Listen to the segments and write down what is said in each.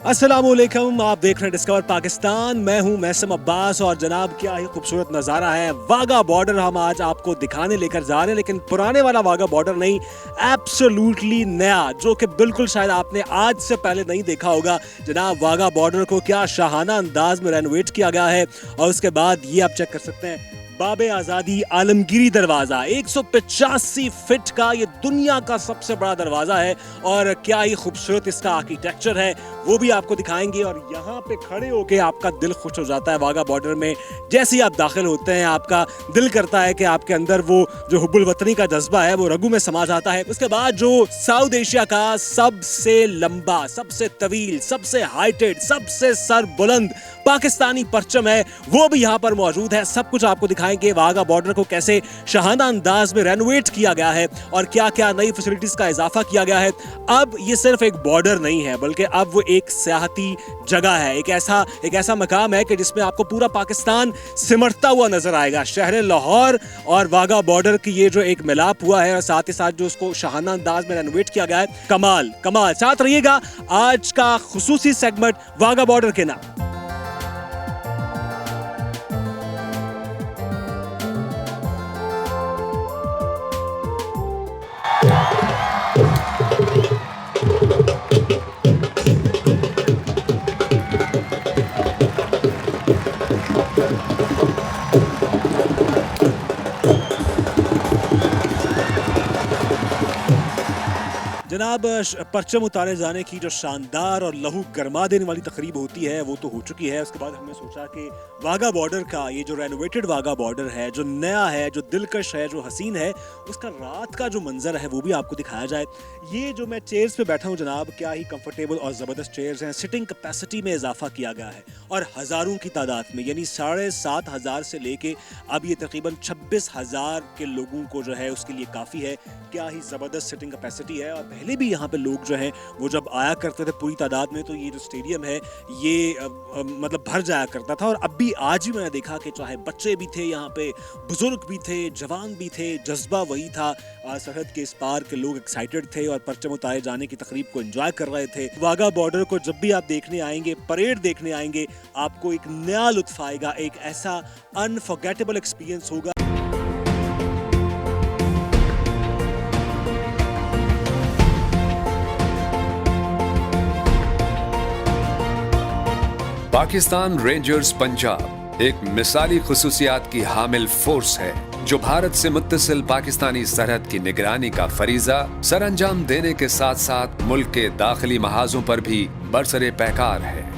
अस्सलामुअलैकुम, आप देख रहे हैं डिस्कवर पाकिस्तान। मैं हूं मैसम अब्बास और जनाब क्या ही खूबसूरत नज़ारा है। वाघा बॉर्डर हम आज आपको दिखाने लेकर जा रहे हैं, लेकिन पुराने वाला वाघा बॉर्डर नहीं, एब्सोल्युटली नया, जो कि बिल्कुल शायद आपने आज से पहले नहीं देखा होगा। जनाब वाघा बॉर्डर को क्या शाहाना अंदाज में रेनोवेट किया गया है। और उसके बाद ये आप चेक कर सकते हैं, बाबे आज़ादी आलमगीरी दरवाज़ा 185 फीट का, ये दुनिया का सबसे बड़ा दरवाज़ा है। और क्या ही खूबसूरत इसका आर्किटेक्चर है, वो भी आपको दिखाएंगे। और यहाँ पे खड़े होके आपका दिल खुश हो जाता है। वाघा बॉर्डर में जैसे ही आप दाखिल होते हैं, आपका दिल करता है कि आपके अंदर वो जो हुब्बुल वतनी का जज्बा है वो रगू में समा जाता है। उसके बाद जो साउथ एशिया का सबसे लंबा, सबसे तवील, सबसे हाइटेड, सबसे सर बुलंद पाकिस्तानी परचम है, वो भी यहाँ पर मौजूद है। सब कुछ आपको दिखाएंगे। वाघा बॉर्डर को कैसे शाहाना अंदाज में रेनोवेट किया गया है और क्या क्या नई फैसिलिटीज का इजाफा किया गया है। अब ये सिर्फ एक बॉर्डर नहीं है, बल्कि अब वो एक सियाहती जगह है, एक ऐसा मकाम है कि जिसमें आपको पूरा पाकिस्तान सिमटता हुआ नजर आएगा। शहर लाहौर और वाघा बॉर्डर की ये जो एक मिलाप हुआ है, और साथ ही साथ जो उसको शाहाना अंदाज में रेनोवेट किया गया है, कमाल कमाल। साथ रहिएगा, आज का खुसूसी सेगमेंट वाघा बॉर्डर के नाम। जनाब परचम उतारे जाने की जो शानदार और लहू गरमा देने वाली तकरीब होती है वो तो हो चुकी है। उसके बाद हमने सोचा कि वाघा बॉर्डर का ये जो रेनोवेटेड वाघा बॉर्डर है, जो नया है, जो दिलकश है, जो हसीन है, उसका रात का जो मंजर है वो भी आपको दिखाया जाए। ये जो मैं चेयर्स पे बैठा हूँ जनाब, क्या ही कंफर्टेबल और ज़बरदस्त चेयर्स हैं। सिटिंग कैपेसिटी में इजाफा किया गया है और हज़ारों की तादाद में, यानी 7,500 से लेके अब ये तकरीबन 26,000 के लोगों को जो है उसके लिए काफ़ी है। क्या ही ज़बरदस्त सिटिंग कैपेसिटी है। और पहले भी यहाँ पे लोग जो हैं वो जब आया करते थे पूरी तादाद में, तो ये जो स्टेडियम है ये मतलब भर जाया करता था। और अब भी आज भी मैंने देखा कि चाहे बच्चे भी थे यहाँ पे, बुजुर्ग भी थे, जवान भी थे, जज्बा वही था। सरहद के इस पार के लोग एक्साइटेड थे और परचम उतारे जाने की तकरीब को एंजॉय कर रहे थे। वाघा बॉर्डर को जब भी आप देखने आएंगे, परेड देखने आएंगे, आपको एक नया लुत्फ आएगा, एक ऐसा अनफॉरगेटेबल एक्सपीरियंस होगा। पाकिस्तान रेंजर्स पंजाब एक मिसाली खुसूसियात की हामिल फोर्स है, जो भारत से मुत्तसिल पाकिस्तानी सरहद की निगरानी का फरीजा सरअंजाम देने के साथ साथ मुल्क के दाखिली महाजों पर भी बरसरे पैकार है।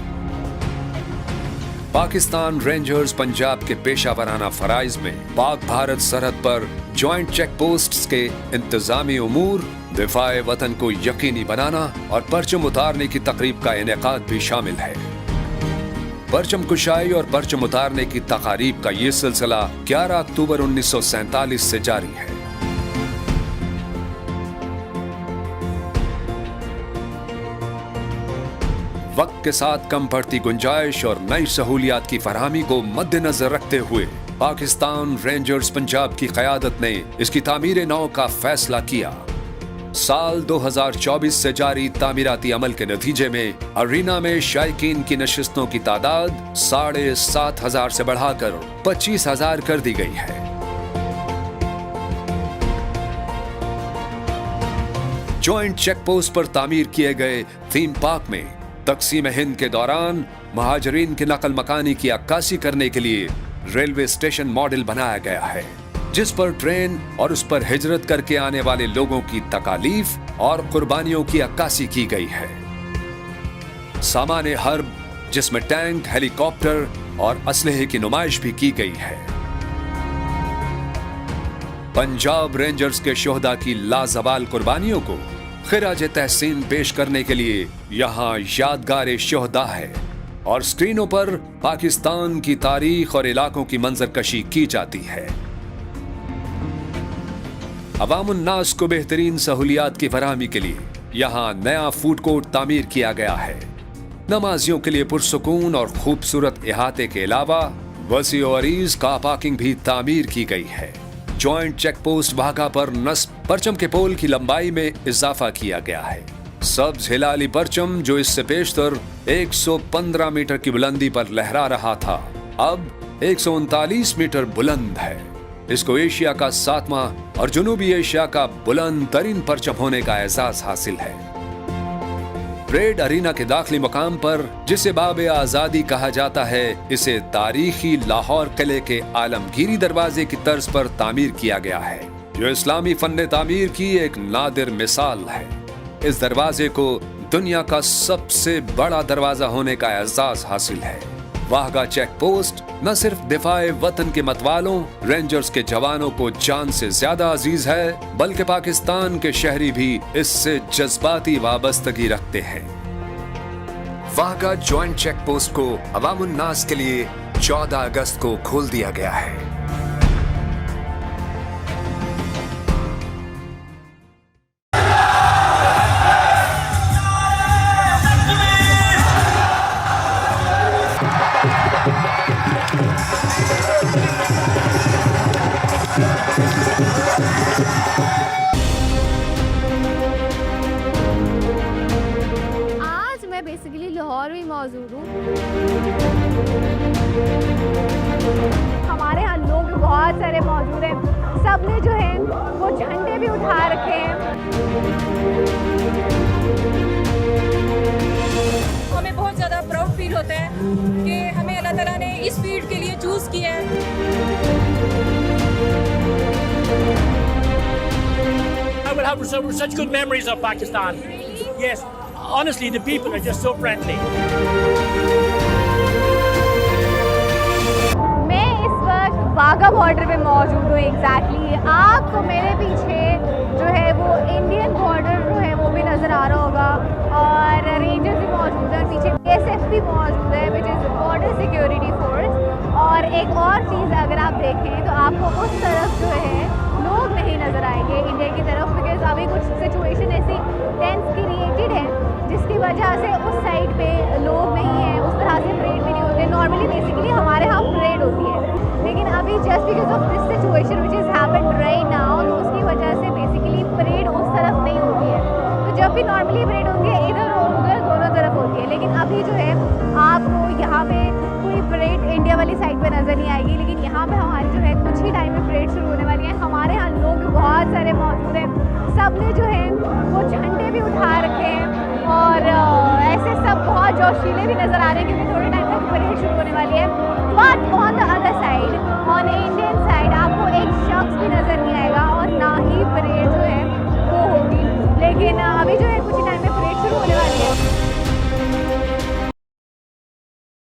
पाकिस्तान रेंजर्स पंजाब के पेशावराना फराइज में पाक भारत सरहद पर ज्वाइंट चेक पोस्ट्स के इंतजामी उमूर, दिफाए वतन को यकीनी बनाना और परचम उतारने की तकरीब का इनेकाद भी शामिल है। परचम कुशाई और परचम उतारने की तकारीब का ये सिलसिला 11 अक्टूबर 1947 से जारी है। वक्त के साथ कम बढ़ती गुंजाइश और नई सहूलियात की फरहमी को मद्देनजर रखते हुए पाकिस्तान रेंजर्स पंजाब की क़यादत ने इसकी तामीर नौ का फैसला किया। साल 2024 से जारी तामीराती अमल के नतीजे में अरीना में शायकीन की नशिस्तों की तादाद 7,500 से बढ़ाकर 25,000 कर दी गई है। ज्वाइंट चेक पोस्ट पर तामीर किए गए थीम पार्क में तकसीम हिंद के दौरान महाजरीन की नकल मकानी की अक्कासी करने के लिए रेलवे स्टेशन मॉडल बनाया गया है, जिस पर ट्रेन और उस पर हिजरत करके आने वाले लोगों की तकालीफ और कुर्बानियों की अक्कासी की गई है। सामान्य हर्ब, जिसमें टैंक, हेलीकॉप्टर और असलहे की नुमाइश भी की गई है। पंजाब रेंजर्स के शोहदा की लाजवाल कुर्बानियों को खिराज तहसीन पेश करने के लिए यहाँ यादगार शोहदा है और स्क्रीनों पर पाकिस्तान की तारीख और इलाकों की मंजरकशी की जाती है। अवामुन्नास को बेहतरीन सहूलियात की फराहमी के लिए यहाँ नया फूड कोर्ट तामीर किया गया है। नमाजियों के लिए पुरसुकून और खूबसूरत इहाते के अलावा वसी और अरीज कार पार्किंग भी तामीर की गई है। ज्वाइंट चेक पोस्ट वाघा पर नस्ब परचम के पोल की लंबाई में इजाफा किया गया है। सब्ज हिलाली परचम, जो इससे पेशतर 115 मीटर की बुलंदी पर लहरा रहा था, अब 139 मीटर बुलंद है। इसको एशिया का 7वां और जनूबी एशिया का बुलंद तरीन परचम होने का एजाज हासिल है। परेड अरीना के दाखिली मुकाम पर, जिसे बाबे आजादी कहा जाता है, इसे तारीखी लाहौर किले के आलमगीरी दरवाजे की तर्ज पर तामीर किया गया है, जो इस्लामी फन तामीर की एक नादिर मिसाल है। इस दरवाजे को दुनिया का सबसे बड़ा दरवाजा होने का एजाज हासिल है। वाघा चेक पोस्ट न सिर्फ दिफाए वतन के मतवालों रेंजर्स के जवानों को जान से ज्यादा अजीज है, बल्कि पाकिस्तान के शहरी भी इससे जज्बाती वाबस्तगी रखते हैं। वाघा ज्वाइंट चेक पोस्ट को अवामुन्नास के लिए 14 अगस्त को खोल दिया गया है। आज मैं बेसिकली लाहौर में मौजूद हूँ। हमारे यहाँ लोग बहुत सारे मौजूद हैं। सबने जो है वो झंडे भी उठा रखे हैं। हमें बहुत ज़्यादा प्राउड फील होता है कि हमें अल्लाह ताला ने इस फील्ड के लिए चूज़ किया है। I will have such good memories of Pakistan. Yes, honestly, the people are just so friendly. मैं इस वक्त वाघा बॉर्डर पे मौजूद हूँ। एग्जैक्टली आपको मेरे पीछे जो है वो इंडियन बॉर्डर जो है वो भी नज़र आ रहा होगा और रेंजर्स भी मौजूद है और पीछे BSF भी मौजूद है, which is border security force. और एक और चीज़ अगर आप देखें तो आपको उस तरफ जो है लोग नहीं नज़र आएंगे इंडिया की तरफ, बिकॉज अभी कुछ सिचुएशन ऐसी टेंस क्रिएटेड है जिसकी वजह से उस साइड पे लोग नहीं हैं, उस तरह से परेड भी नहीं होते। नॉर्मली बेसिकली हमारे यहाँ परेड होती है, लेकिन अभी just because of this situation which is happened right now, तो उसकी वजह से बेसिकली परेड उस तरफ नहीं होती है। तो जब भी नॉर्मली परेड होती है इधर और उधर दोनों तरफ होती है, लेकिन अभी जो है आपको यहाँ पे कोई परेड इंडिया वाली साइड पे नज़र नहीं आएगी। लेकिन यहाँ पे हमारी जो है कुछ ही टाइम में परेड शुरू होने वाली है। हमारे यहाँ लोग बहुत सारे मौजूद हैं। सबने जो है वो झंडे भी उठा रखे हैं और ऐसे सब बहुत जोशीले भी नज़र आ रहे हैं क्योंकि थोड़े टाइम तक परेड शुरू होने वाली है। But on the other side, on Indian side, आपको एक शख्स भी नज़र नहीं आएगा और ना ही परेड जो है वो होगी। लेकिन अभी जो है कुछ ही टाइम में परेड शुरू होने